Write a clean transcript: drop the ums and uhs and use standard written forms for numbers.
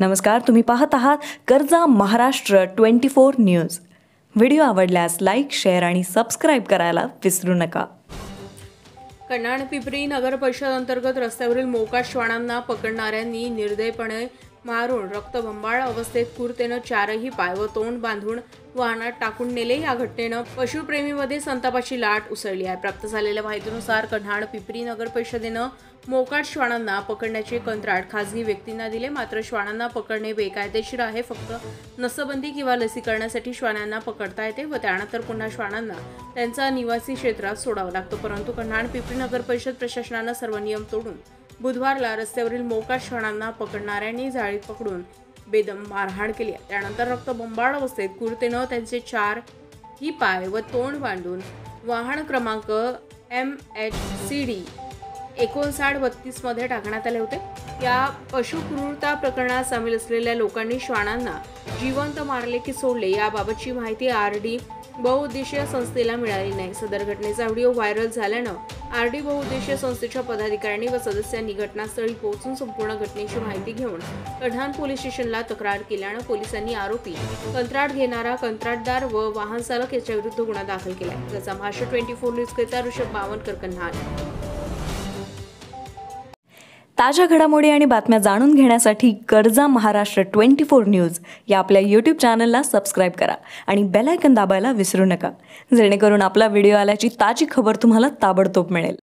नमस्कार, तुम्ही पाहत आहात कर्जा महाराष्ट्र 24 न्यूज। व्हिडिओ आवडल्यास लाईक, शेअर आणि सबस्क्राईब करायला विसरू नका। कन्हाण-पिंपरी नगर परिषद अंतर्गत रस्त्यावरील मोकाट श्वानांना पकडणाऱ्यांनी निर्दयपणे मारून रक्तबंबाळ अवस्थेत क्रूरतेनं चारही पाय व तोंड बांधून वाहनात टाकून नेले। या घटनेनं पशुप्रेमीमध्ये संतापाची लाट उसळली आहे। प्राप्त झालेल्या माहितीनुसार कन्हाण-पिंपरी नगर परिषदेनं मोकाट श्वानांना पकडण्याचे कंत्राट खासगी व्यक्तींना दिले। मात्र श्वानांना पकडणे बेकायदेशीर आहे। फक्त नसबंदी किंवा लसीकरणासाठी श्वानांना पकडता येते व त्यानंतर पुन्हा श्वानांना त्यांचा निवासी क्षेत्रात सोडावं लागतं। परंतु कन्हाण-पिंपरी नगर परिषद प्रशासनानं सर्व नियम तोडून बुधवारला रस्त्यावरील मोकाट श्वानांना पकडणाऱ्यांनी जाळीत पकडून बेदम मारहाण केली। त्यानंतर रक्तबंबाळ अवस्थेत क्रूरतेनं त्यांचे चारही पाय व तोंड बांधून वाहन क्रमांक MHCD 5932 मध्ये टाकण्यात आले होते। या पशुक्रूरता प्रकरणात सामील असलेल्या लोकांनी श्वानांना जिवंत मारले की सोडले याबाबतची माहिती RD बहुउद्देशीय संस्थेला मिळाली नाही। सदर घटनेचा व्हिडिओ व्हायरल झाल्यानं RD बहुउद्देशीय संस्थेच्या पदाधिकाऱ्यांनी व सदस्यांनी घटनास्थळी पोहोचून संपूर्ण घटनेची माहिती घेऊन कन्हाण पोलीस स्टेशनला तक्रार केल्यानं पोलिसांनी आरोपी, कंत्राट घेणारा कंत्राटदार व वाहन चालक याच्या विरुद्ध गुन्हा दाखल केला। त्याचा महाराष्ट्र 24 न्यूज करिता ऋषभ बावनकर, कन्हाण। ताज्या घडामोडी आणि बातम्या जाणून घेण्यासाठी कर्जा महाराष्ट्र 24 न्यूज या आपल्या YouTube चॅनलला सबस्क्राईब करा आणि बेल आयकॉन दाबायला विसरू नका, जेणेकरून आपला व्हिडिओ आल्याची ताजी खबर तुम्हाला ताबडतोब मिळेल।